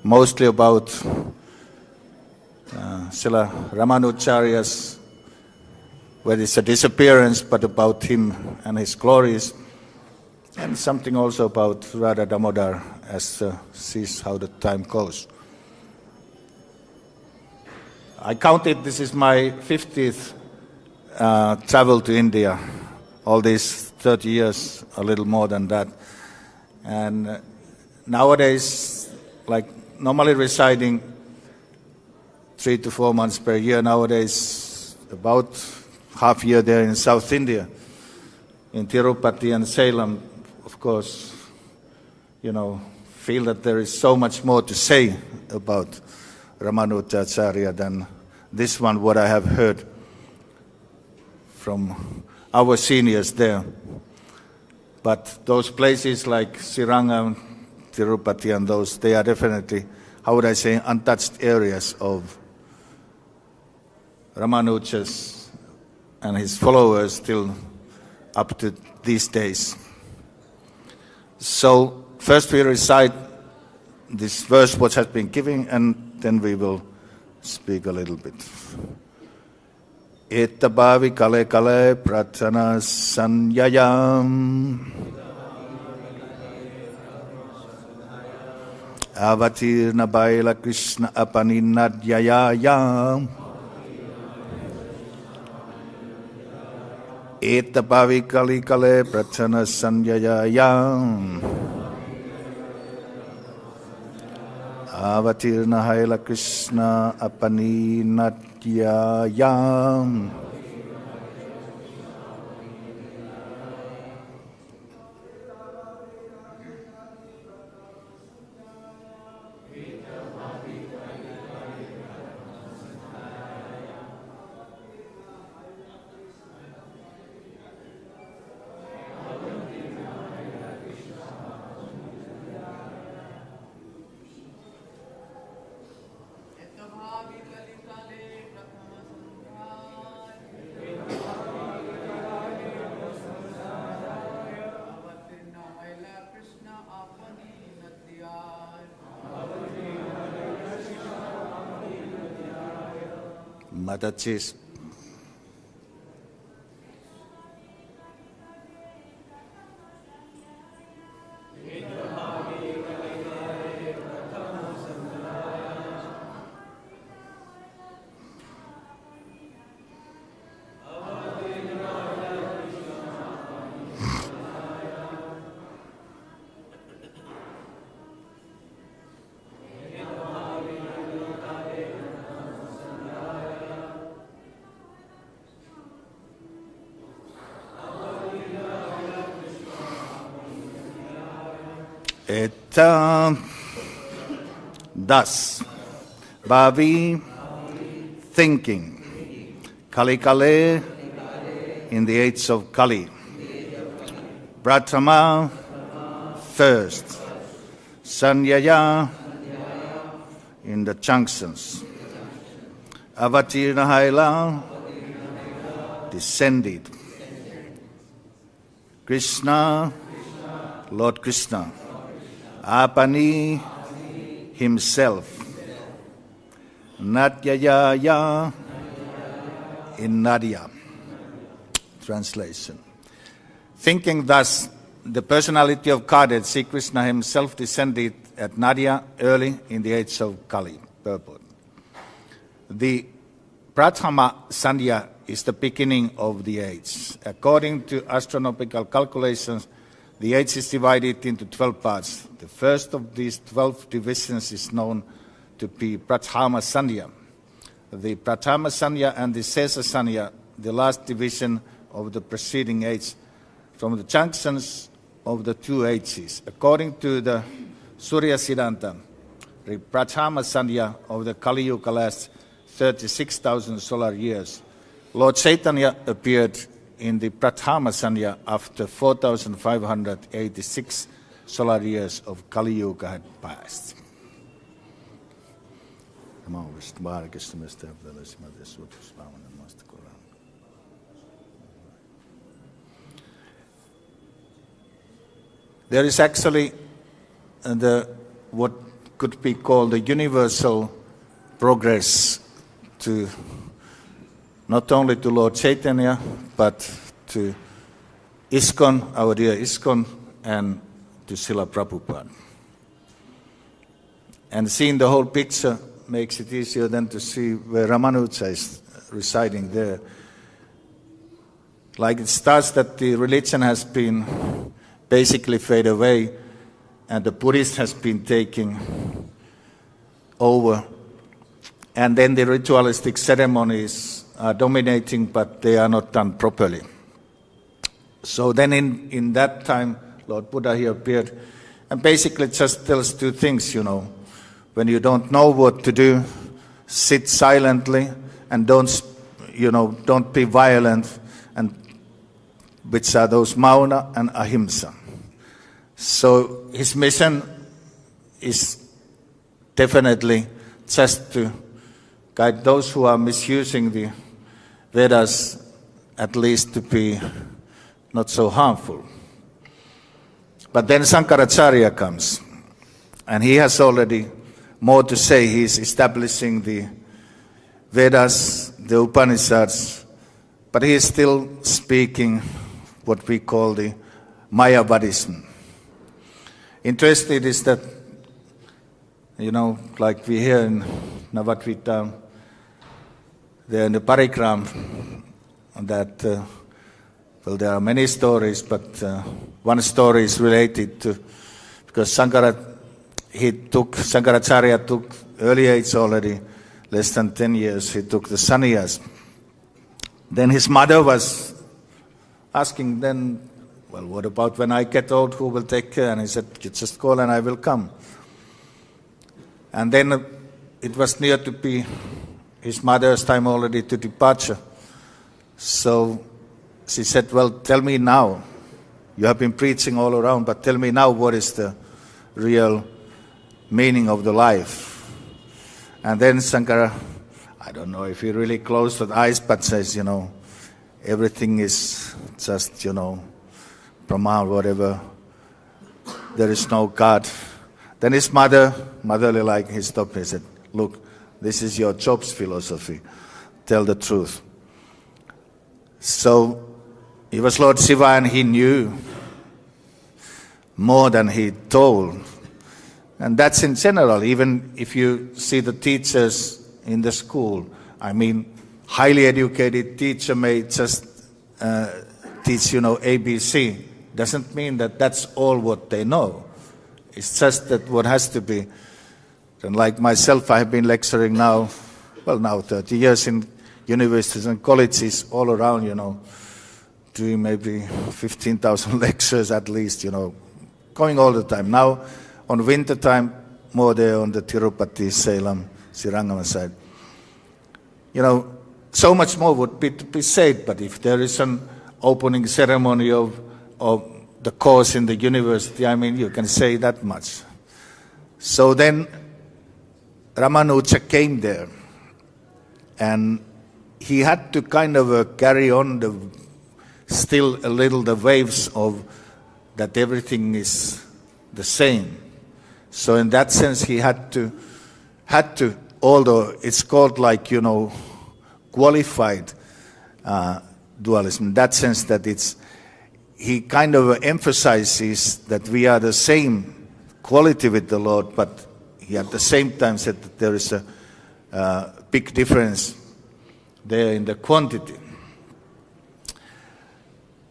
mostly about Srila Ramanujacharya's, where it's a disappearance, but about him and his glories, and something also about Radha Damodar as sees how the time goes. I counted this is my 50th travel to India, all these 30 years, a little more than that. And nowadays, like normally residing 3 to 4 months per year, nowadays about half year there in South India, in Tirupati and Salem, of course, feel that there is so much more to say about Ramanujacharya than this one, what I have heard from our seniors there. But those places like Srirangam, Tirupati and those, they are definitely, how would I say, untouched areas of Ramanuja's and his followers still up to these days. So first we recite this verse what has been given, and then we will speak a little bit. Etta bhāvi kali-kāle prathama-sandhyā avatīrṇa hailā Krishna āpani nadīyāya Etta bhāvi kali-kāle prathama-sandhyā avatīrṇa hailā Krishna āpani nadīyāya. Matachis. Thus, bhāvi, thinking, kali-kāle, in the age of Kali, prathama, first, sandhyāya, in the junctions, avatīrṇa hailā, descended, Krishna, Lord Krishna, āpani, himself, nadīyāya, in Nadia. Translation. Thinking thus, the personality of Godhead, Śrī Kṛṣṇa himself, descended at Nadia early in the age of Kali. Purport. The prathama-sandhyā is the beginning of the age. According to astronomical calculations, the age is divided into 12 parts. The first of these 12 divisions is known to be prathama-sandhyā. The prathama-sandhyā and the śeṣa-sandhyā, the last division of the preceding age, from the junctions of the two ages. According to the Sūrya-siddhānta, the prathama-sandhyā of the Kali-yuga lasts 36,000 solar years. Lord Caitanya appeared in the prathama-sandhyā after 4,586 solar years of Kali-yuga had passed. There is actually what could be called a universal progress to not only to Lord Caitanya, but to ISKCON, our dear ISKCON, and to Srila Prabhupada. And seeing the whole picture makes it easier than to see where Ramanuja is residing there. Like it starts that the religion has been basically fade away and the Buddhist has been taking over. And then the ritualistic ceremonies are dominating, but they are not done properly. So then in that time, Lord Buddha here appeared and basically just tells two things, When you don't know what to do, sit silently and don't be violent, and which are those mauna and ahimsa. So his mission is definitely just to guide those who are misusing the Vedas, at least to be not so harmful. But then Shankaracharya comes, and he has already more to say. He's establishing the Vedas, the Upanishads, but he is still speaking what we call the Mayavadism. Interesting is that, like we hear in Navadvita, there in the Parikram, that, there are many stories, but one story is related to, because Shankaracharya took early age already, less than 10 years, he took the sannyas. Then his mother was asking then, well, what about when I get old, who will take care? And he said, you just call and I will come. And then it was near to be his mother's time already to departure. So she said, well, tell me now. You have been preaching all around, but tell me now what is the real meaning of the life. And then Shankara, I don't know if he really closed his eyes, but says, everything is just, Brahma, whatever. There is no God. Then his motherly like, he stopped. He said, look, this is your job's philosophy. Tell the truth. So he was Lord Shiva and he knew more than he told. And that's in general. Even if you see the teachers in the school, highly educated teacher may just teach, ABC. Doesn't mean that that's all what they know. It's just that what has to be. And like myself, I have been lecturing now 30 years in universities and colleges all around, doing maybe 15,000 lectures at least, going all the time. Now, on winter time, more there on the Tirupati, Salem, Srirangama side. So much more would be to be said, but if there is an opening ceremony of the course in the university, you can say that much. So then Ramanuja came there, and he had to kind of carry on the waves of that everything is the same. So in that sense, he had to, although it's called qualified dualism, in that sense that he kind of emphasizes that we are the same quality with the Lord, but he at the same time said that there is a big difference there in the quantity.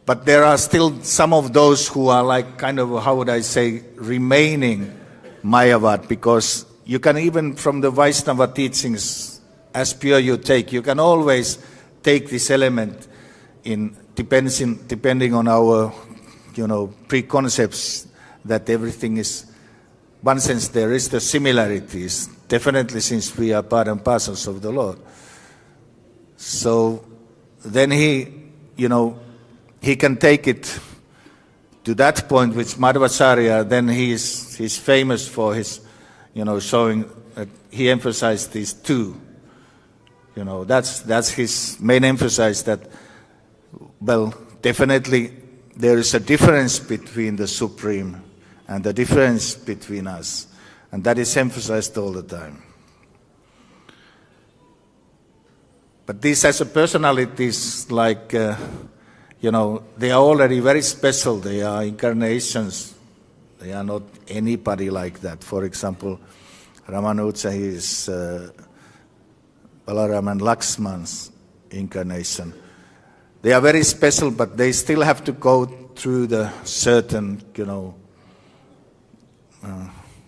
But there are still some of those who are remaining Mayavad, because you can even from the Vaishnava teachings, as pure you take, you can always take this element depending on our, preconcepts that everything is, one sense there is the similarities, definitely since we are part and parcels of the Lord. So then he can take it to that point which Madhvacharya, then he's famous for his, showing that he emphasized these two. That's his main emphasis, that, definitely there is a difference between the Supreme and the difference between us. And that is emphasized all the time. But these as a personalities, like, they are already very special. They are incarnations. They are not anybody like that. For example, Ramanuja is Balaram and Lakshman's incarnation. They are very special, but they still have to go through the certain,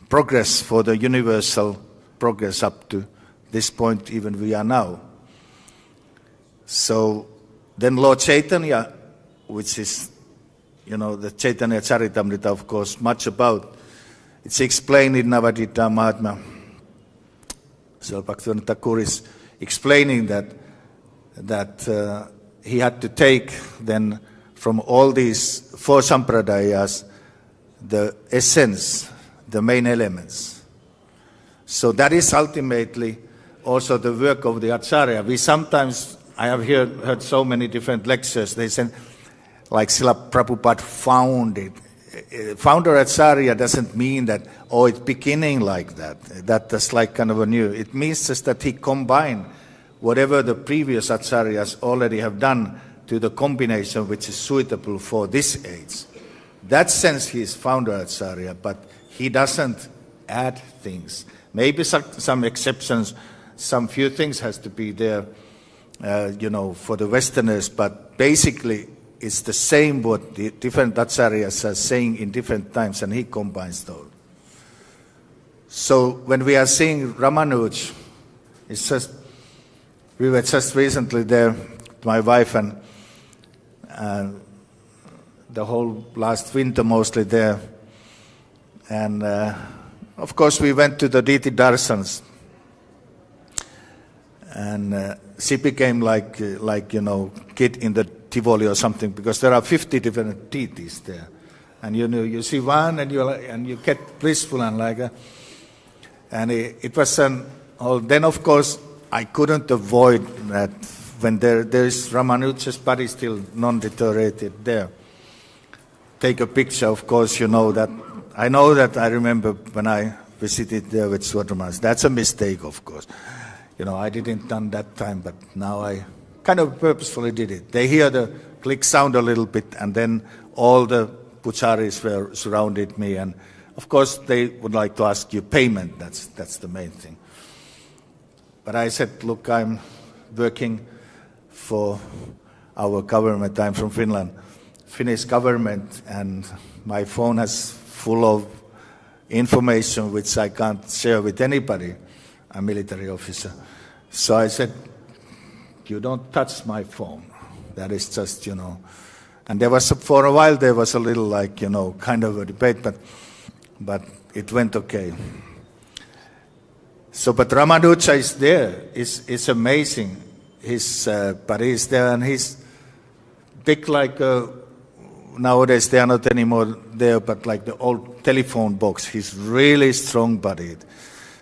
progress for the universal progress up to this point, even we are now. So then Lord Caitanya, which is, the Caitanya Charitamrita, of course, much about, it's explained in Navadita Mahatma. So Bhaktivinoda Thakur is explaining that he had to take then from all these four sampradayas the essence, the main elements. So that is ultimately also the work of the Acharya. We sometimes, I have heard so many different lectures, they said, like Srila Prabhupada found it. Founder Acharya doesn't mean that, it's beginning like that. That's like kind of a new. It means just that he combined whatever the previous Acharyas already have done to the combination which is suitable for this age. That sense he is founder Acharya, but he doesn't add things. Maybe some exceptions, some few things has to be there, for the Westerners, but basically it's the same what the different Acharyas are saying in different times, and he combines those. So when we are seeing Ramanuj, it's just, we were just recently there, my wife and the whole last winter mostly there. And of course we went to the Deity Darshans. And she became like kid in the Tivoli or something, because there are 50 different deities there. And you see one and you get blissful and like that. And it was then of course I couldn't avoid that when there is Ramanuja's body still non-deteriorated there. Take a picture, of course, I know that I remember when I visited there with Swadharmas. That's a mistake, of course. I didn't done that time, but now I kind of purposefully did it. They hear the click sound a little bit, and then all the pujaris were surrounded me, and of course they would like to ask you payment. That's the main thing. But I said, look, I'm working for our government. I'm from Finland, Finnish government, and my phone has full of information which I can't share with anybody. I'm a military officer. So I said, you don't touch my phone. That is just, And there was, for a while, there was a little kind of a debate, but it went okay. So, but Ramanuja is there. It's amazing. His body is there, and he's big like, nowadays they are not anymore there, but like the old telephone box. He's really strong-bodied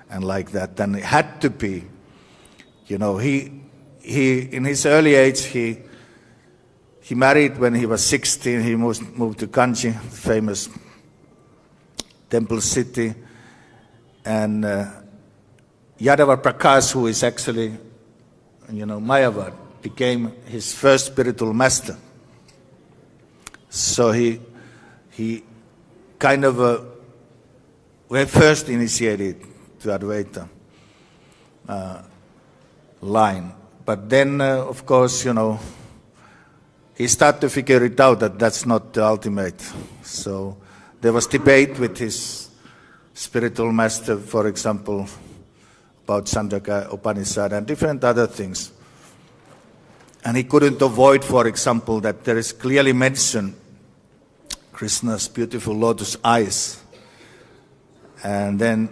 and like that. And it had to be, he in his early age, he married when he was 16. He moved to Kanchi, famous temple city. And Yadava Prakash, who is actually, Mayavad, became his first spiritual master. So he kind of were first initiated to Advaita line. But then, of course, he started to figure it out that that's not the ultimate. So there was debate with his spiritual master, for example, about Sandhyāya, Upanishad, and different other things. And he couldn't avoid, for example, that there is clearly mentioned Krishna's beautiful lotus eyes. And then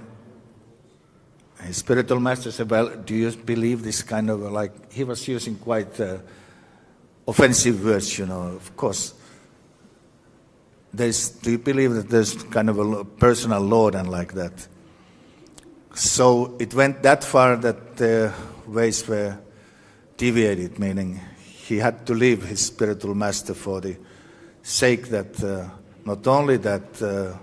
his spiritual master said, well, do you believe this kind of he was using quite offensive words, of course. Do you believe that there's kind of a personal Lord and like that? So it went that far that the ways were deviated, meaning he had to leave his spiritual master for the sake that not only that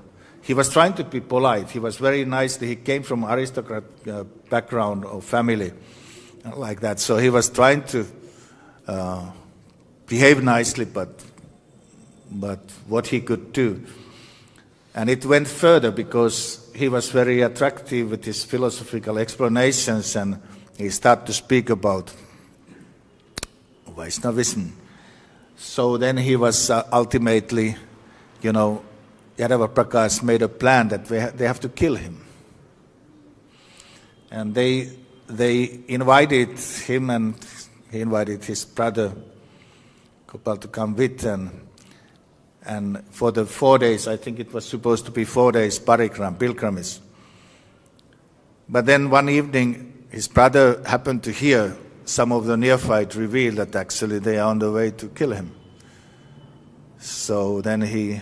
he was trying to be polite. He was very nice. He came from aristocrat background or family like that. So he was trying to behave nicely, but what he could do. And it went further because he was very attractive with his philosophical explanations, and he started to speak about Vaishnavism. So then he was ultimately, Yadava Prakash made a plan that they have to kill him. And they invited him, and he invited his brother Gopal to come with, and for the 4 days, I think it was supposed to be 4 days pilgrimage. But then one evening, his brother happened to hear some of the neophytes reveal that actually they are on the way to kill him. So then he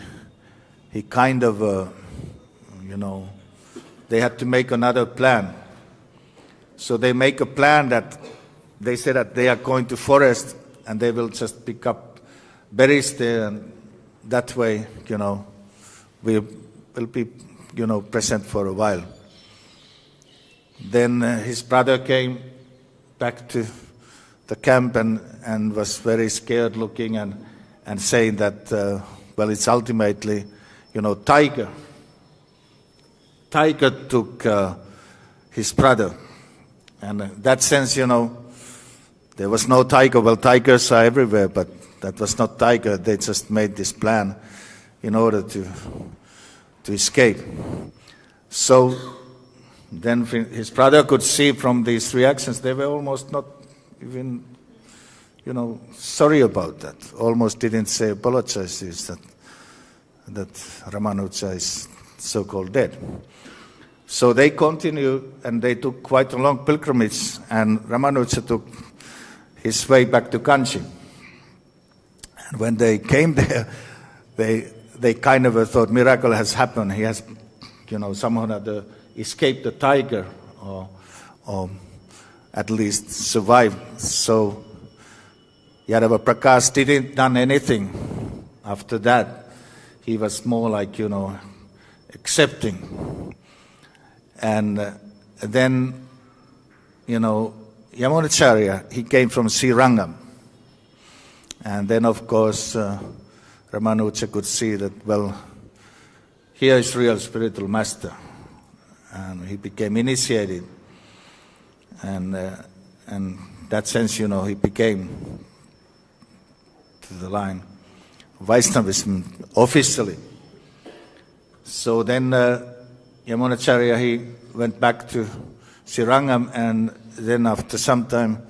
kind of, they had to make another plan. So they make a plan that they say that they are going to forest and they will just pick up berries there, and that way, we will be, present for a while. Then his brother came back to the camp and was very scared looking and saying that, it's ultimately, Tiger took his brother. And in that sense, there was no tiger. Well, tigers are everywhere, but that was not tiger. They just made this plan in order to escape. So then his brother could see from these reactions, they were almost not even, sorry about that. Almost didn't say apologizes that Ramanuja is so-called dead. So they continued, and they took quite a long pilgrimage, and Ramanuja took his way back to Kanchi. And when they came there, they kind of thought miracle has happened. He has, somehow or other escaped the tiger, or at least survived. So Yadava Prakash didn't done anything after that. He was more like, accepting. And then, Yamunacharya, he came from Srirangam. And then, of course, Ramanuja could see that, here is real spiritual master. And he became initiated. And in that sense, he became to the line of Vaishnavism officially. So then Yamunacharya, he went back to Srirangam, and then after some time,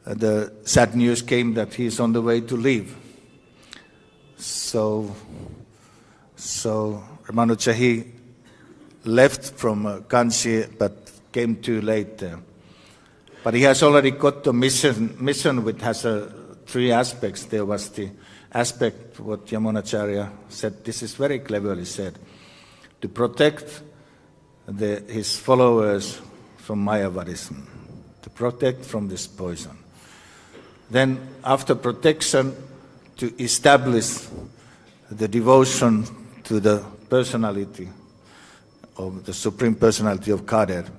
the sad news came that he is on the way to leave. So Ramanuja, he left from Kanchi, but came too late there. But he has already got the mission which has three aspects. There was the aspect, what Yamunacharya said, this is very cleverly said, to protect his followers from Mayavadism, to protect from this poison. Then after protection, to establish the devotion to the personality of the Supreme Personality of Godhead.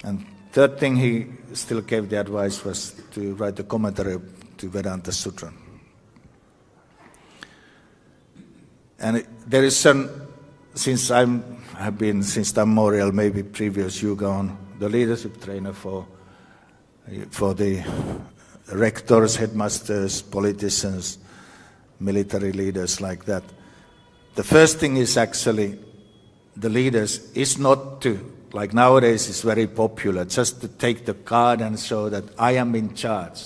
And third thing he still gave the advice was to write a commentary to Vedanta Sutra. And there is since I've been since memorial, maybe previous Yuga, on the leadership trainer for the rectors, headmasters, politicians, military leaders like that. The first thing is actually the leaders is not to, like nowadays it's very popular, just to take the card and show that I am in charge.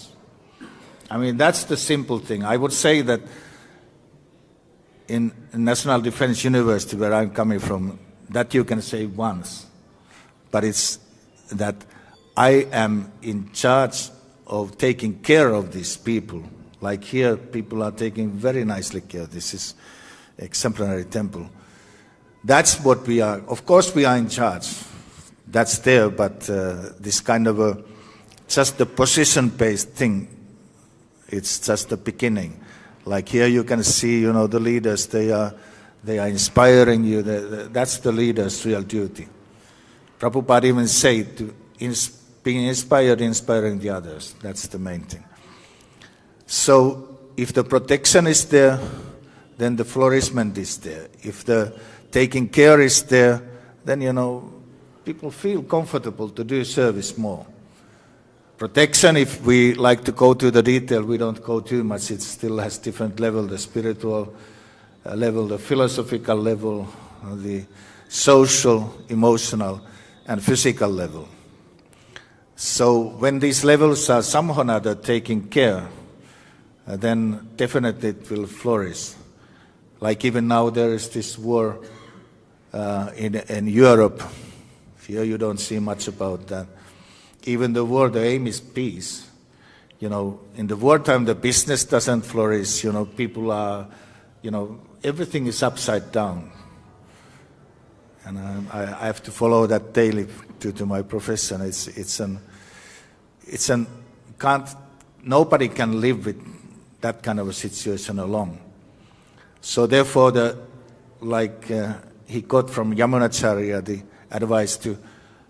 I mean, that's the simple thing. I would say that in National Defense University, where I'm coming from, that you can say once. But it's that I am in charge of taking care of these people. Like here, people are taking very nicely care. This is exemplary temple. That's what we are. Of course we are in charge. That's there, but this kind of just the position-based thing, it's just the beginning. Like here you can see, the leaders, they are They are inspiring you. That's the leader's real duty. Prabhupada even said to being inspired, inspiring the others. That's the main thing. So if the protection is there, then the flourishment is there. If the taking care is there, then, people feel comfortable to do service more. Protection, if we like to go to the detail, we don't go too much. It still has different level, the spiritual level, the philosophical level, the social, emotional, and physical level. So when these levels are somehow or another taking care, then definitely it will flourish. Like even now there is this war in Europe. Here you don't see much about that. Even the war, the aim is peace. In the wartime the business doesn't flourish. People are, everything is upside down. And I have to follow that daily due to my profession. Nobody can live with that kind of a situation alone. So therefore, he got from Yamunacharya the advice to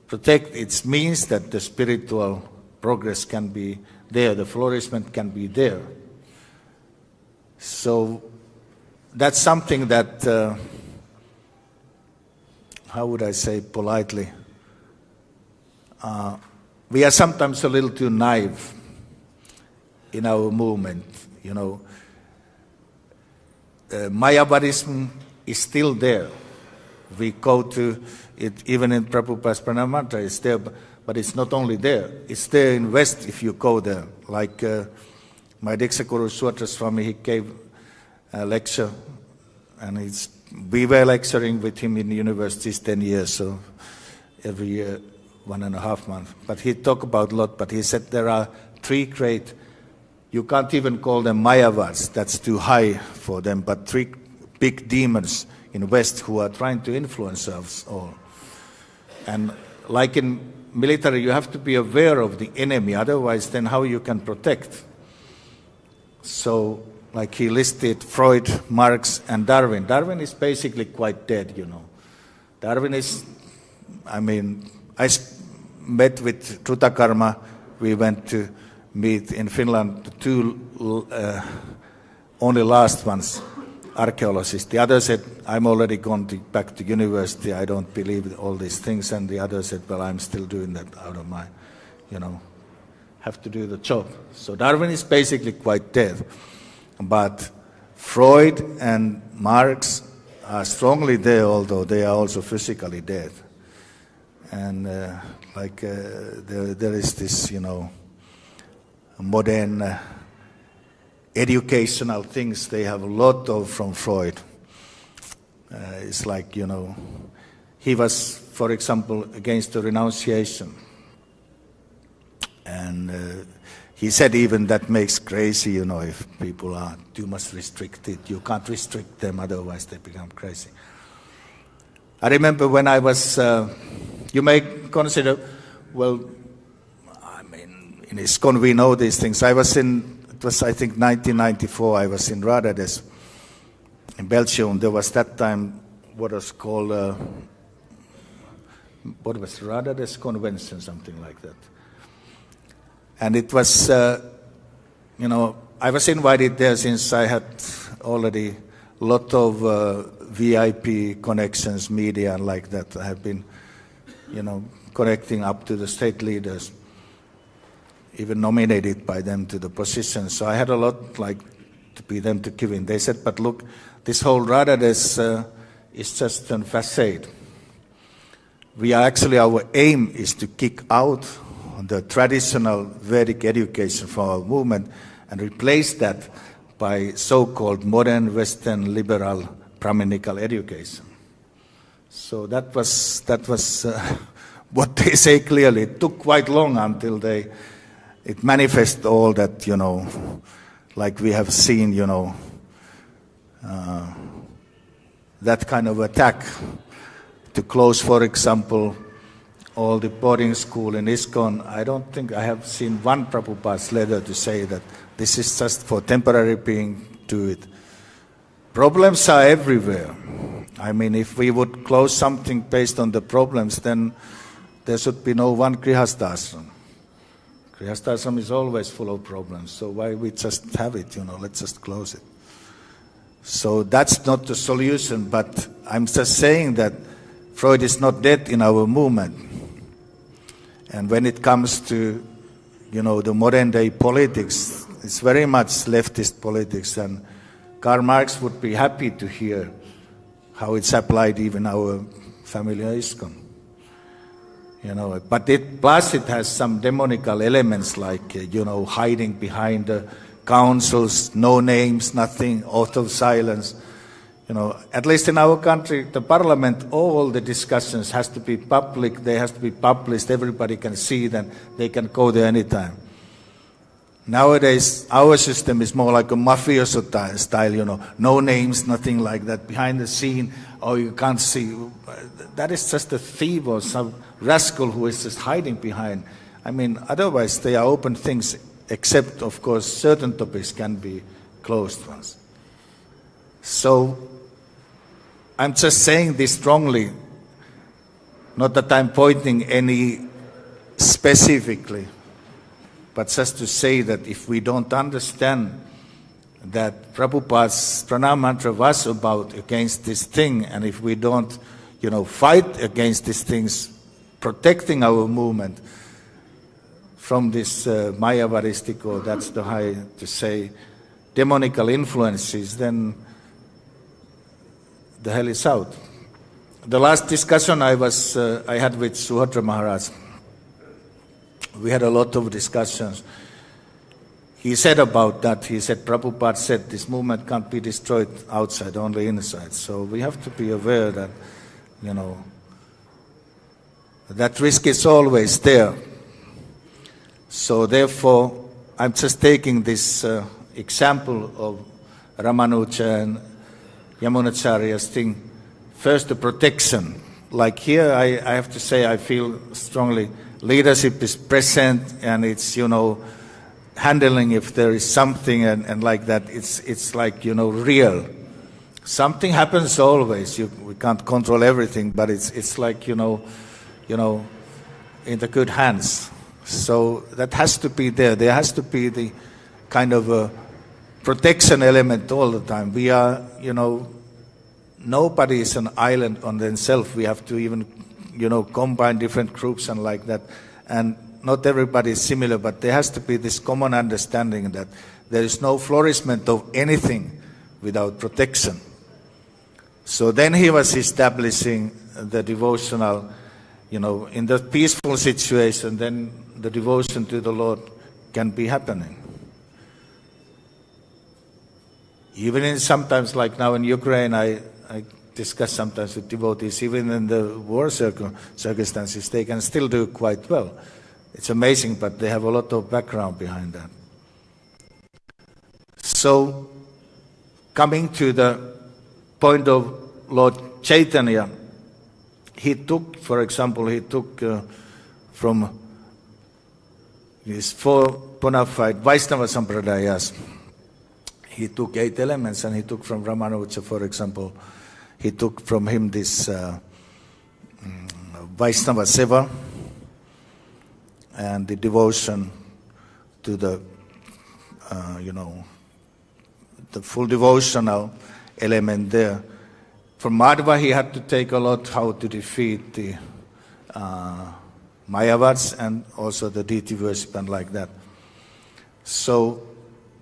protect. It means that the spiritual progress can be there, the flourishment can be there. So that's something that, how would I say politely, we are sometimes a little too naive in our movement. Mayavadism is still there. We go to it, even in Prabhupada's Pranamatra, it's there, but it's not only there. It's there in West if you go there. Like my Diksha Guru Suatra Swami, he gave a lecture, and we were lecturing with him in universities 10 years, so every year, 1.5 months. But he talked about a lot, but he said there are 3 great, you can't even call them Mayavads, that's too high for them, but 3 big demons in West who are trying to influence us all. And like in military, you have to be aware of the enemy, otherwise then how you can protect? So, like he listed Freud, Marx, and Darwin. Darwin is basically quite dead, Darwin is, I met with Trutakarma. We went to meet in Finland, the 2 only last ones, archaeologists. The other said, I'm already gone back to university, I don't believe in all these things. And the other said, well, I'm still doing that out of my, have to do the job. So Darwin is basically quite dead. But Freud and Marx are strongly there, although they are also physically dead. And there is this, modern educational things they have a lot of from Freud. It's like, he was, for example, against the renunciation. And he said even that makes crazy, if people are too much restricted. You can't restrict them, otherwise they become crazy. I remember when I was, you may consider, well, in ISKCON we know these things. I think 1994, I was in Radades in Belgium. There was that time what was called, Radades Convention, something like that. And it was, I was invited there since I had already a lot of VIP connections, media and like that. I have been, connecting up to the state leaders, even nominated by them to the position. So I had a lot to be them to give in. They said, but look, this whole Radades is just a facade. Our aim is to kick out the traditional Vedic education from our movement and replace that by so-called modern Western liberal Brahminical education. So that was what they say clearly. It took quite long until it manifested all that, like we have seen, that kind of attack to close, for example, all the boarding school in ISKCON. I don't think I have seen one Prabhupada's letter to say that this is just for temporary being, do it. Problems are everywhere. I mean, if we would close something based on the problems, then there should be no one Grihastha ashram. Grihastha ashram is always full of problems, so why we just have it, let's just close it. So that's not the solution, but I'm just saying that Freud is not dead in our movement. And when it comes to, the modern day politics, it's very much leftist politics, and Karl Marx would be happy to hear how it's applied even our family ISKCON. But plus it has some demonical elements like, hiding behind the councils, no names, nothing, oath of silence. At least in our country, the parliament, all the discussions has to be public, they have to be published, everybody can see them, they can go there anytime. Nowadays, our system is more like a mafioso style, no names, nothing like that, behind the scene, you can't see. That is just a thief or some rascal who is just hiding behind. I mean, otherwise they are open things, except, of course, certain topics can be closed ones. So, I'm just saying this strongly, not that I'm pointing any specifically, but just to say that if we don't understand that Prabhupada's pranam mantra was about against this thing, and if we don't, fight against these things, protecting our movement from this Mayavaristic, or that's the high to say, demonical influences, then the hell is out. The last discussion I had with Suhatra Maharaj, we had a lot of discussions. He said about that, he said, Prabhupada said, this movement can't be destroyed outside, only inside. So we have to be aware that, that risk is always there. So therefore, I'm just taking this example of Ramanuja and Yamunacharya's thing. First, the protection. Like here, I have to say, I feel strongly, leadership is present, and it's, handling if there is something and like that. It's like, real. Something happens always. We can't control everything, but it's like, in the good hands. So that has to be there. There has to be the kind of a protection element all the time. We are, nobody is an island on themselves. We have to even, combine different groups and like that. And not everybody is similar, but there has to be this common understanding that there is no flourishment of anything without protection. So then he was establishing the devotional, in the peaceful situation, then the devotion to the Lord can be happening. Even in sometimes, like now in Ukraine, I discuss sometimes with devotees, even in the war circumstances, they can still do quite well. It's amazing, but they have a lot of background behind that. So, coming to the point of Lord Caitanya, he took, for example, from his 4 bona fide Vaishnava Sampradayas, he took 8 elements, and he took from Ramanuja, for example, he took from him this Vaishnava Seva, and the devotion to the, the full devotional element there. From Madhva, he had to take a lot how to defeat the Mayavads and also the deity worship and like that. So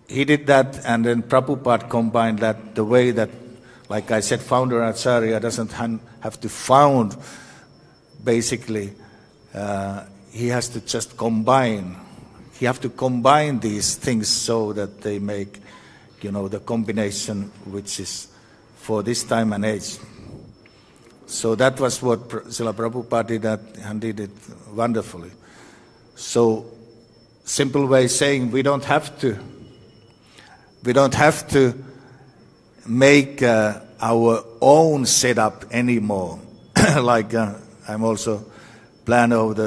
he did that, and then Prabhupada combined that the way that, like I said, founder Acharya doesn't have to found, basically, he has to just combine. He has to combine these things so that they make, the combination which is for this time and age. So that was what Srila Prabhupada did, and did it wonderfully. So, simple way saying, we don't have to make our own setup anymore. Like I'm also planner of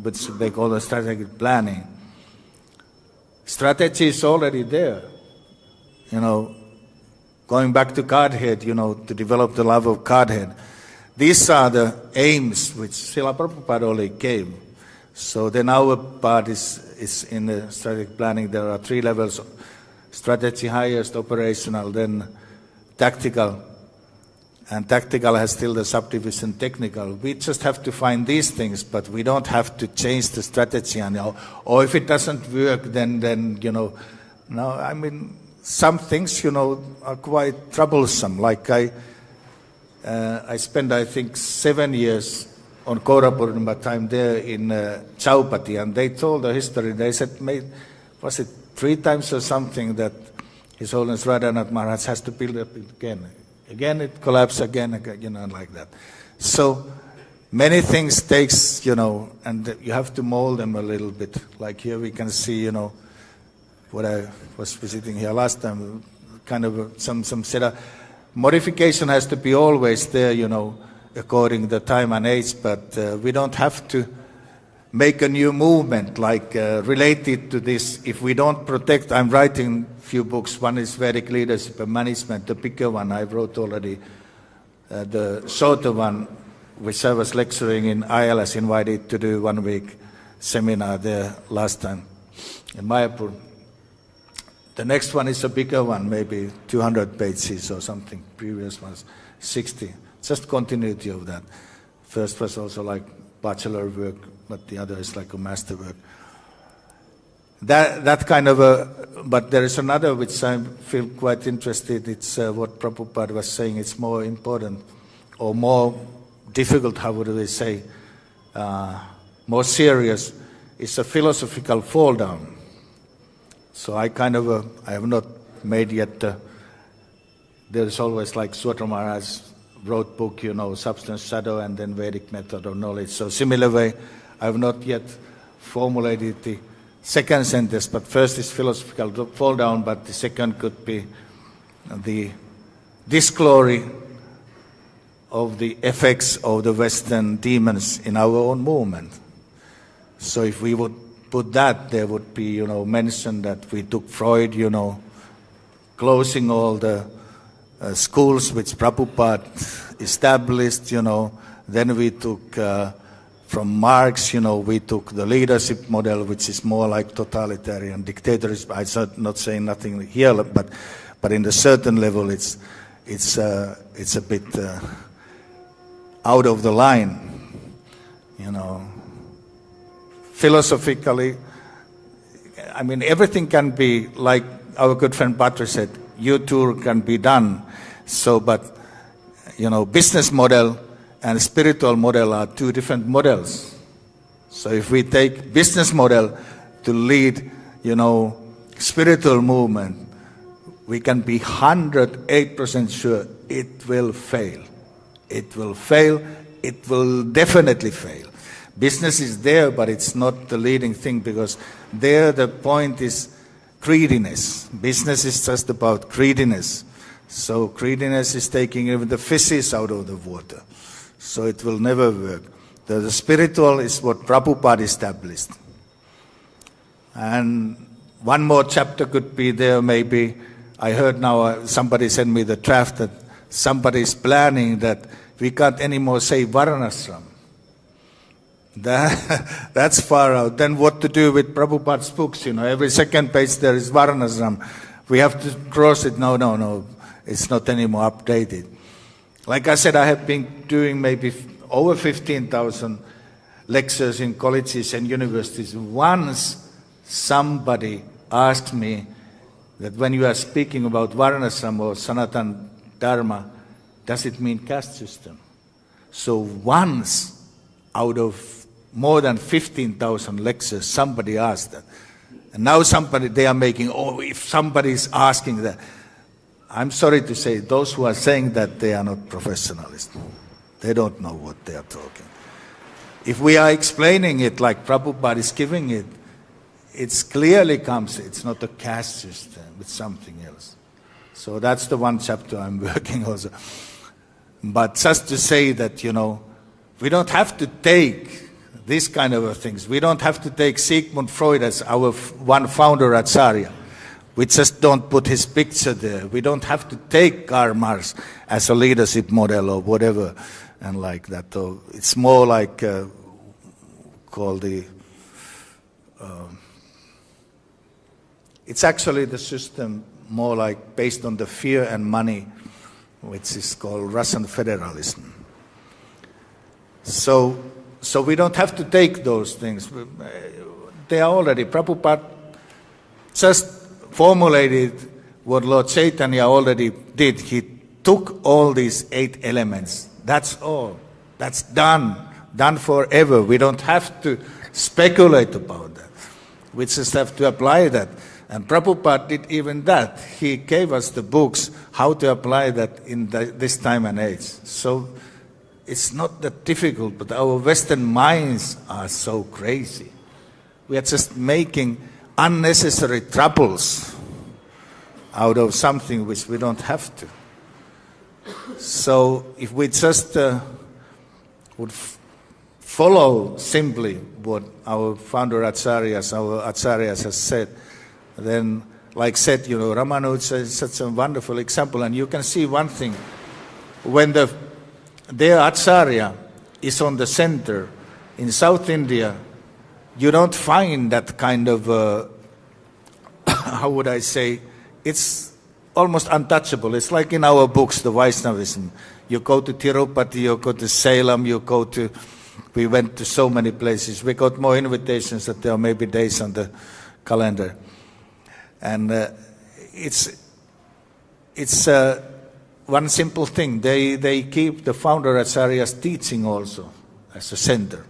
which they call the strategic planning. Strategy is already there. going back to Godhead, to develop the love of Godhead. These are the aims which Srila Prabhupada only gave. So then our part is in the strategic planning. There are 3 levels: strategy highest, operational, then tactical. And tactical has still the subdivision technical. We just have to find these things, but we don't have to change the strategy. Or if it doesn't work, then no, I mean, some things, are quite troublesome. Like I spent, I think, 7 years on Kaurapurnima time there in Chaupati, and they told the history. They said, was it 3 times or something that His Holiness Radhanath Maharaj has to build up again. Again it collapses, again, like that. So many things takes, and you have to mold them a little bit. Like here we can see, what I was visiting here last time, kind of some set modification has to be always there, according to the time and age, but we don't have to make a new movement like related to this. If we don't protect, I'm writing a few books. One is Vedic Leadership and Management, the bigger one I wrote already. The shorter one, which I was lecturing in ILS, invited to do 1 week seminar there last time in Mayapur. The next one is a bigger one, maybe 200 pages or something. Previous ones 60. Just continuity of that. First was also like bachelor work, but the other is like a master work. That kind of but there is another which I feel quite interested. It's what Prabhupada was saying. It's more important or more difficult, how would we say, more serious. It's a philosophical fall down. So I have not made yet, there's always like Sutra Maharaj wrote book, Substance, Shadow, and then Vedic Method of Knowledge. So similar way, I have not yet formulated the second sentence, but first is philosophical fall down, but the second could be the disglory of the effects of the Western demons in our own movement. So if we would put that, there would be, mention that we took Freud, closing all the schools which Prabhupada established, then we took from Marx, we took the leadership model, which is more like totalitarian dictatorship. I'm not saying nothing here, but in a certain level, it's a bit out of the line, Philosophically, I mean, everything can be, like our good friend Patra said, U-tour can be done. So, but, business model and spiritual model are 2 different models. So if we take business model to lead, spiritual movement, we can be 108% sure it will fail. It will fail. It will definitely fail. Business is there, but it's not the leading thing, because there the point is greediness. Business is just about greediness. So greediness is taking even the fishes out of the water. So it will never work. The spiritual is what Prabhupada established. And one more chapter could be there, maybe. I heard now somebody sent me the draft that somebody is planning that we can't anymore say Varnashram. That's far out. Then what to do with Prabhupada's books? Every second page there is Varnashram. We have to cross it. No. It's not anymore updated. Like I said, I have been doing maybe over 15,000 lectures in colleges and universities. Once somebody asked me that when you are speaking about Varnashram or Sanatan Dharma, does it mean caste system? So once out of more than 15,000 lectures, somebody asked that. And now they are making, if somebody is asking that. I'm sorry to say, those who are saying that, they are not professionals. They don't know what they are talking. If we are explaining it like Prabhupada is giving it, it clearly comes, it's not a caste system, it's something else. So that's the one chapter I'm working also. But just to say that, we don't have to take these kind of things. We don't have to take Sigmund Freud as our one founder Acharya. We just don't put his picture there. We don't have to take Karl Marx as a leadership model or whatever, and like that. So it's more like called the. It's actually the system more like based on the fear and money, which is called Russian federalism. So we don't have to take those things. They are already. Prabhupada just formulated what Lord Caitanya already did. He took all these 8 elements. That's all. That's done forever. We don't have to speculate about that. We just have to apply that. And Prabhupada did even that. He gave us the books how to apply that in this time and age. So it's not that difficult, but our Western minds are so crazy. We are just making unnecessary troubles out of something which we don't have to. So if we just would follow simply what our founder acharyas, our acharyas has said, then, like said, Ramanuja is such a wonderful example. And you can see one thing. When their acharya is on the center, in South India, you don't find that kind of, how would I say, it's almost untouchable. It's like in our books, the Vaishnavism. You go to Tirupati, you go to Salem, we went to so many places. We got more invitations that there are maybe days on the calendar. And it's one simple thing. They keep the founder acharya's teaching also as a center.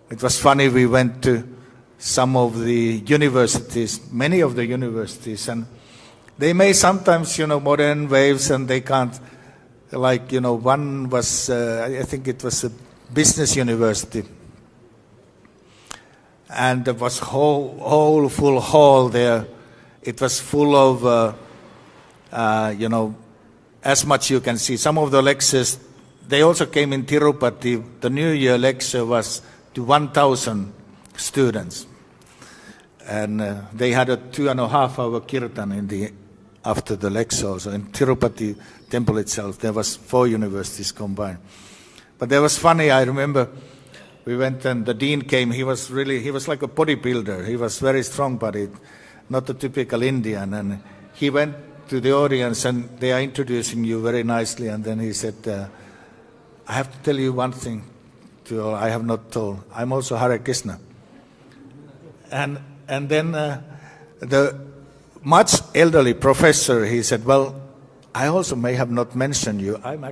It was funny, we went to some of the universities, many of the universities, and they may sometimes, modern waves, and they can't, one was, I think it was a business university. And there was whole full hall there. It was full of, as much you can see. Some of the lectures, they also came in Tirupati. The New Year lecture was to 1,000 students. And they had a 2.5-hour kirtan after the lecture. So in Tirupati temple itself, there was 4 universities combined. But that was funny, I remember. We went and the dean came. He was like a bodybuilder. He was very strong, but not a typical Indian. And he went to the audience and they are introducing you very nicely. And then he said, I have to tell you one thing to all I have not told. I'm also Hare Krishna. And then the much elderly professor, he said, well, I also may have not mentioned you. I'm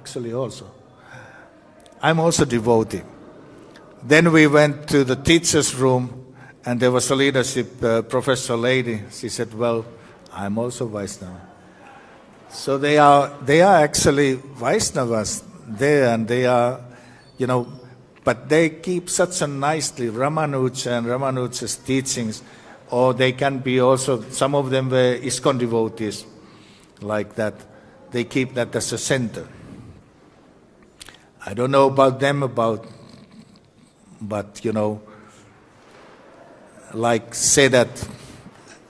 also devotee. Then we went to the teacher's room, and there was a leadership professor lady. She said, well, I'm also Vaishnava. So they are actually Vaishnavas there, and they are, but they keep such a nicely Ramanuja and Ramanuja's teachings, or they can be also, some of them were ISKCON devotees, like that. They keep that as a center. I don't know about them, but, like say that,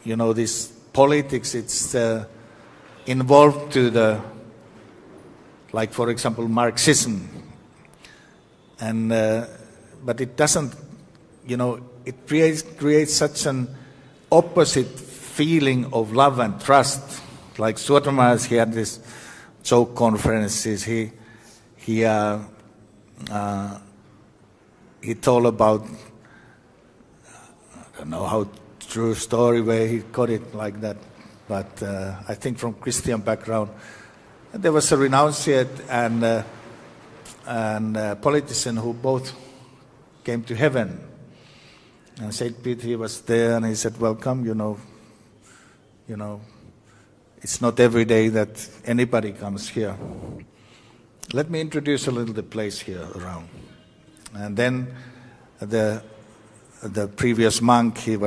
this politics, it's involved to the, like for example, Marxism. And, but it doesn't, it creates such an opposite feeling of love and trust. Like Swatamaras, he had this joke conferences, he told about, I don't know how true story where he got it like that, but I think from Christian background. There was a renunciate and a politician who both came to heaven. And St. Peter, he was there and he said, welcome, it's not every day that anybody comes here. Let me introduce a little the place here around. And then the previous monk, he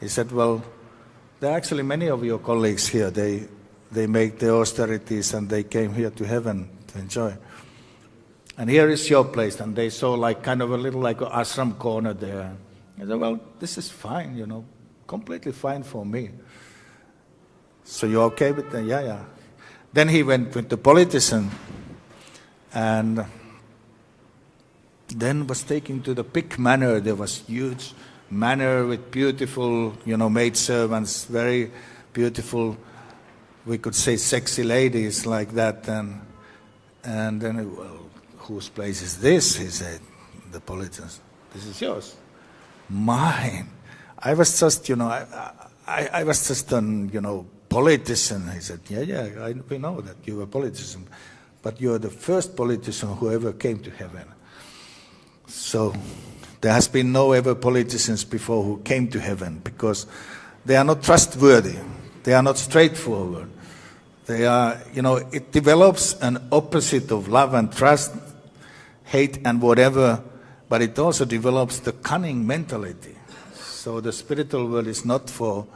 said, well, there are actually many of your colleagues here. They make the austerities and they came here to heaven to enjoy. And here is your place. And they saw like kind of a little like an ashram corner there. I said, well, this is fine, completely fine for me. So you're okay with that? Yeah. Then he went with the politician and then was taken to the big manor. There was huge manor with beautiful, maidservants, very beautiful, we could say sexy ladies like that. And then, well, whose place is this? He said, the politician. This is yours. Mine. I was just, I was just an, politician. He said, we know that you were a politician, but you're the first politician who ever came to heaven. So there has been no ever politicians before who came to heaven because they are not trustworthy. They are not straightforward. They are, it develops an opposite of love and trust, hate and whatever, but it also develops the cunning mentality. So the spiritual world is not for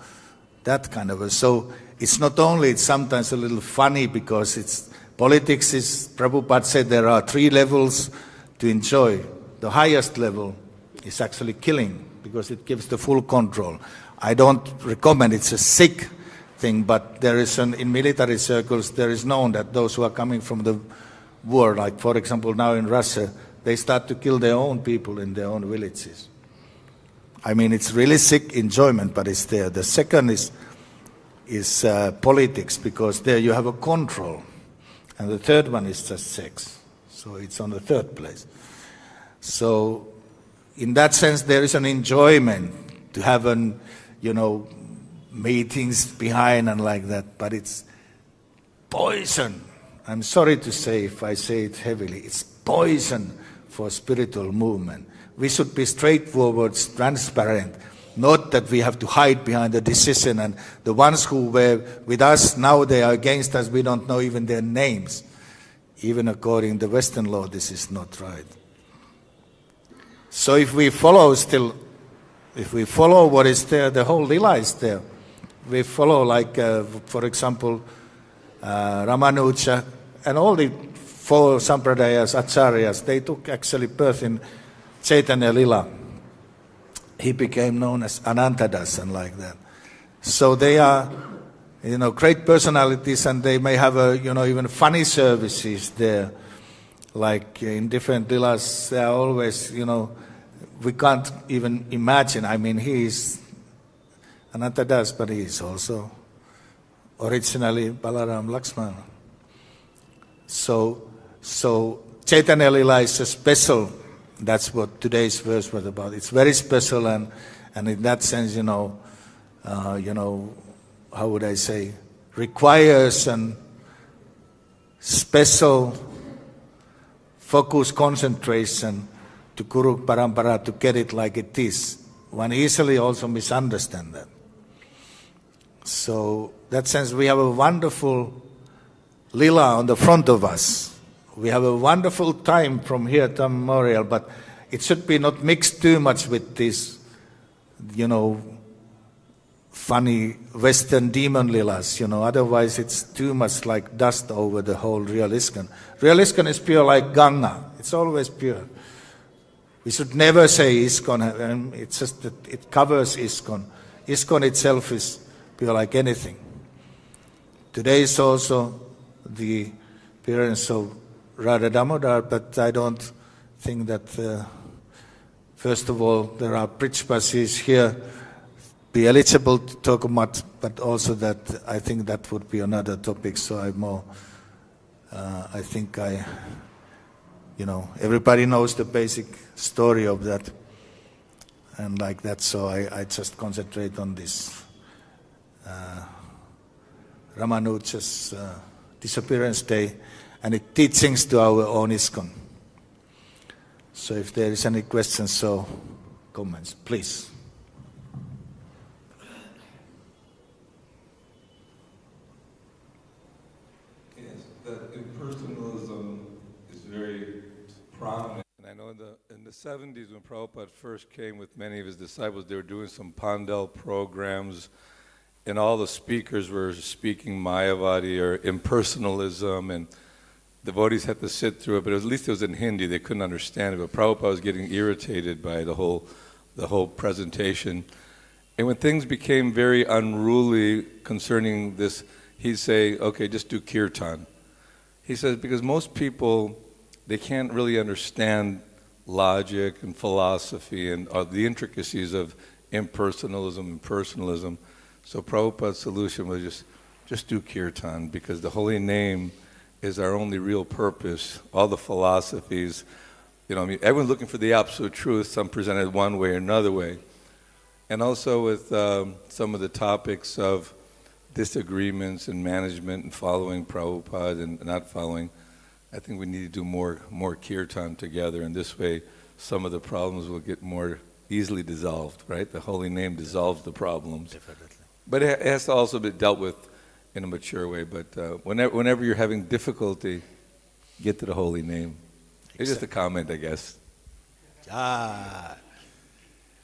that kind of a... So it's not only, it's sometimes a little funny because it's... Politics is, Prabhupada said there are 3 levels to enjoy. The highest level is actually killing because it gives the full control. I don't recommend, it's a sick thing, but there is in military circles, there is known that those who are coming from the war, like for example now in Russia, they start to kill their own people in their own villages. I mean, it's really sick enjoyment, but it's there. The second is politics, because there you have a control. And the third one is just sex. So it's on the third place. So in that sense, there is an enjoyment to have meetings behind and like that, but it's poison. I'm sorry to say, if I say it heavily, it's poison for spiritual movement. We should be straightforward, transparent, not that we have to hide behind the decision, and the ones who were with us, now they are against us, we don't know even their names. Even according to Western law, this is not right. So if we follow what is there, the whole lila is there. We follow for example, Ramanuja and all the 4 sampradayas, acharyas, they took actually birth in Caitanya lila. He became known as Anantadas and like that. So they are, great personalities, and they may have even funny services there. Like in different lilas, they are always, we can't even imagine. I mean, he is Anantadas, but he is also originally Balaram Lakshmana. So Caitanya lila is a special. That's what today's verse was about. It's very special, and in that sense, how would I say, requires an special focus, concentration to Guru Parampara to get it like it is. One easily also misunderstands that. So, in that sense, we have a wonderful lila on the front of us. We have a wonderful time from here to memorial, but it should be not mixed too much with this, funny Western demon lilas, otherwise it's too much like dust over the whole real ISKCON. Real ISKCON is pure like Ganga. It's always pure. We should never say ISKCON, it's just that it covers ISKCON. ISKCON itself is pure like anything. Today is also the appearance of Radha Damodar, but I don't think that, first of all, there are Prichpasis here be eligible to talk about, but also that I think that would be another topic, so everybody knows the basic story of that, and like that, so I just concentrate on this Ramanuja's disappearance day, and it teachings to our own ISKCON. So if there is any questions or comments, please. Yes, that impersonalism is very prominent. And I know in the 70s when Prabhupada first came with many of his disciples, they were doing some Pandal programs, and all the speakers were speaking Mayavadi or impersonalism, and devotees had to sit through it, but at least it was in Hindi, they couldn't understand it. But Prabhupada was getting irritated by the whole presentation. And when things became very unruly concerning this, he'd say, okay, just do kirtan. He says, because most people, they can't really understand logic and philosophy and the intricacies of impersonalism and personalism. So Prabhupada's solution was just do kirtan, because the holy name is our only real purpose. All the philosophies, everyone's looking for the absolute truth, some presented one way or another way. And also with some of the topics of disagreements and management and following Prabhupada and not following, I think we need to do more kirtan together, and this way some of the problems will get more easily dissolved, right? The holy name dissolves the problems. Definitely. But it has to also be dealt with in a mature way. But whenever you're having difficulty, get to the holy name. It's just a comment, I guess.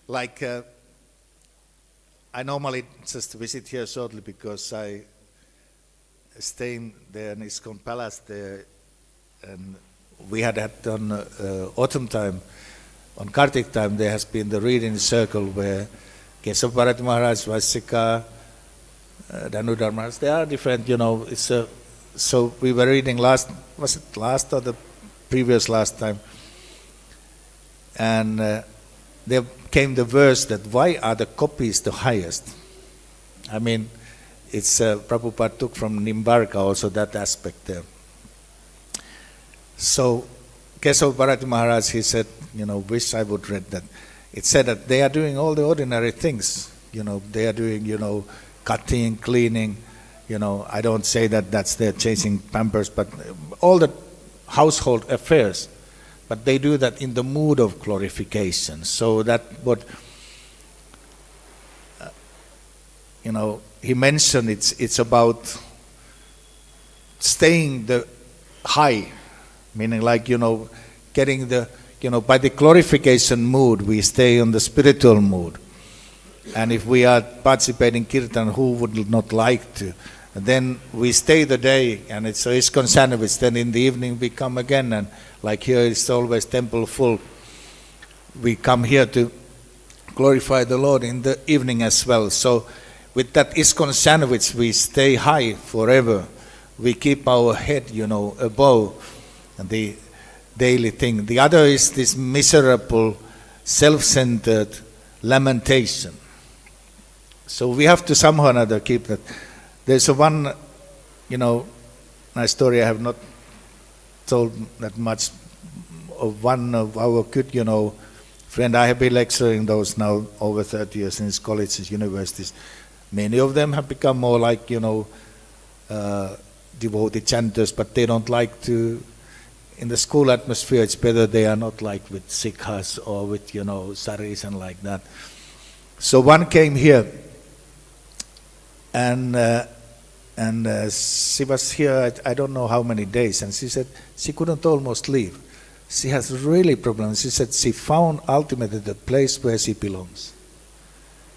Like I normally just visit here shortly because I stay there in ISKCON Palace there, and we had on autumn time, on Kartik time, there has been the reading circle where Kesava Bharati Maharaj, Vasika, Dhanudhar Maharaj, they are different, so we were reading was it last or the previous last time? And there came the verse that why are the copies the highest? I mean, it's Prabhupada took from Nimbarka also that aspect there. So Kesava Bharati Maharaj, he said, wish I would read that. It said that they are doing all the ordinary things. They are doing, cutting, cleaning. I don't say that that's their chasing pampers, but all the household affairs. But they do that in the mood of glorification. So that what, he mentioned, it's about staying the high, meaning like, getting the, by the glorification mood, we stay on the spiritual mood. And if we are participating in kirtan, who would not like to? And then we stay the day, and it's ISKCON sandwich. Then in the evening we come again, and like here it's always temple full. We come here to glorify the Lord in the evening as well. So with that ISKCON sandwich, we stay high forever. We keep our head, above the daily thing. The other is this miserable, self-centered lamentation. So we have to somehow or another keep that. There's one, nice story I have not told that much, of one of our good, friend. I have been lecturing those now over 30 years in colleges, universities. Many of them have become more like, devotee chanters, but they don't like to, in the school atmosphere, it's better they are not like with sikhas or with, saris and like that. So one came here, and she was here, I don't know how many days, and she said she couldn't almost leave. She has really problems. She said she found ultimately the place where she belongs.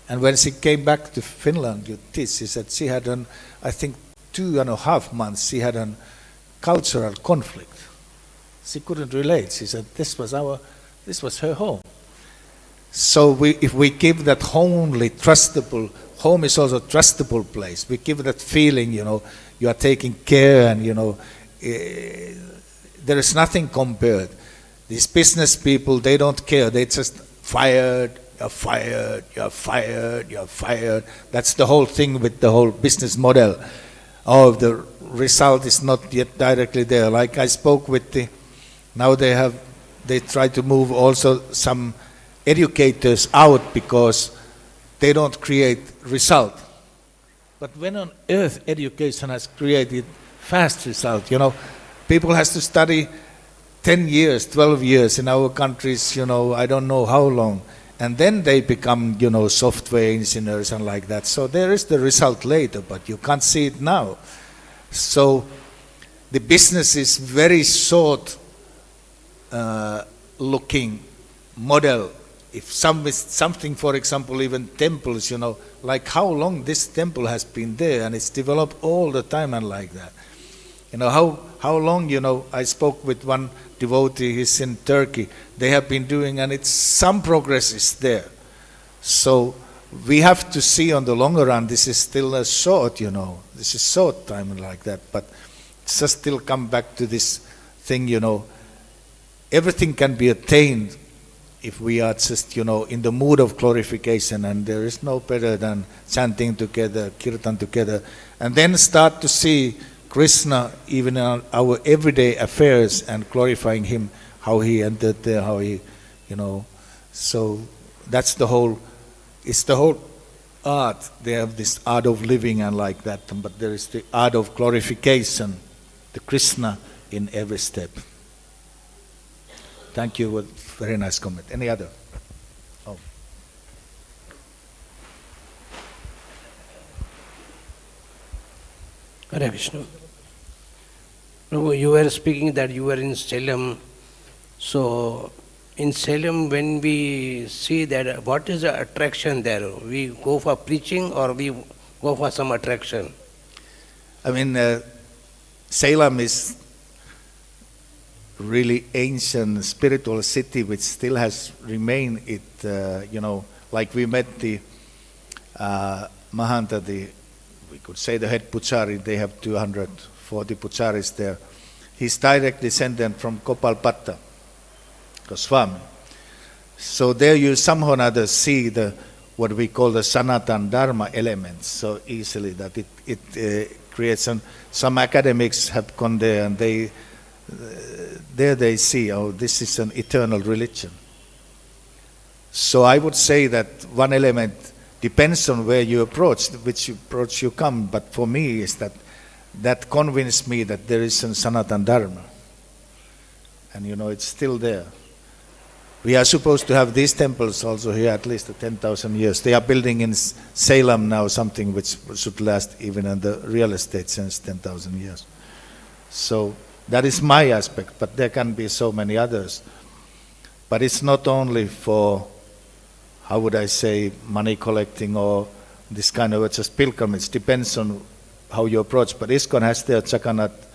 And when she came back to Finland to teach, she said she had I think 2.5 months, she had a cultural conflict. She couldn't relate. She said this was her home. So if we give that homely, trustable, home is also a trustable place. We give that feeling, you are taking care, and there is nothing compared. These business people, they don't care. They just fired, you're fired, you're fired, you're fired. That's the whole thing with the whole business model. Oh, the result is not yet directly there. Like I spoke with now they try to move also some educators out because they don't create result. But when on earth education has created fast result, people has to study 10 years, 12 years in our countries, I don't know how long. And then they become, software engineers and like that. So there is the result later, but you can't see it now. So the business is very short looking model. If something, for example, even temples, like how long this temple has been there, and it's developed all the time and like that. How long, I spoke with one devotee, he's in Turkey, they have been doing, and some progress is there. So we have to see on the longer run, this is still a short, this is short time like that, but just still come back to this thing, everything can be attained if we are just, in the mood of glorification, and there is no better than chanting together, kirtan together, and then start to see Krishna even in our everyday affairs and glorifying Him, how He entered there, how He, so that's the whole, it's the whole art. They have this art of living and like that, but there is the art of glorification, the Krishna in every step. Thank you, very nice comment. Any other? Oh. Hare Krishna. You were speaking that you were in Salem. So, in Salem, when we see that, what is the attraction there? We go for preaching or we go for some attraction? I mean, Salem is really ancient spiritual city which still has remained like we met the Mahanta, we could say the head Puchari, they have 240 Pucharis there. He's direct descendant from Kopalpatta Goswami. So there you somehow or another see what we call the Sanatana Dharma elements so easily that it creates some academics have gone there and there they see, oh, this is an eternal religion. So I would say that one element depends on where you approach, which approach you come, but for me is that convinced me that there is a Sanatana Dharma. And it's still there. We are supposed to have these temples also here at least 10,000 years. They are building in Salem now something which should last even in the real estate since 10,000 years. So that is my aspect, but there can be so many others. But it's not only for, how would I say, money collecting or this kind of just pilgrimage. Depends on how you approach. But ISKCON has their Jagannath,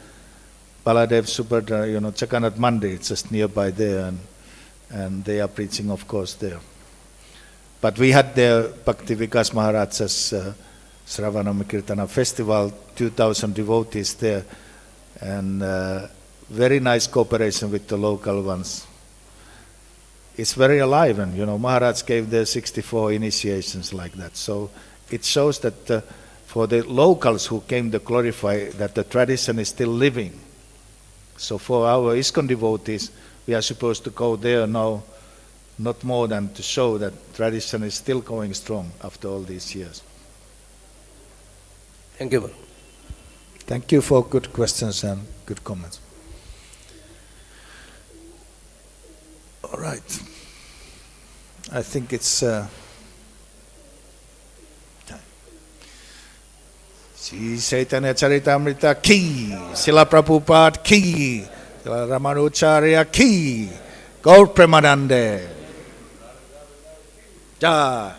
Baladev Subhadra, Jagannath Mandir, it's just nearby there, and they are preaching, of course, there. But we had their Bhakti Vikas Maharaja's Sravanam Kirtana festival, 2,000 devotees there, and very nice cooperation with the local ones. It's very alive, and Maharaj gave the 64 initiations like that. So it shows that for the locals who came to glorify, that the tradition is still living. So for our ISKCON devotees, we are supposed to go there now, not more than to show that tradition is still going strong after all these years. Thank you. Thank you for good questions and good comments. All right. I think it's time. Śrī Caitanya Charitamrita ki, Srila Prabhupada ki, Srila Ramanujarya ki, Gaur Premanande. Jai.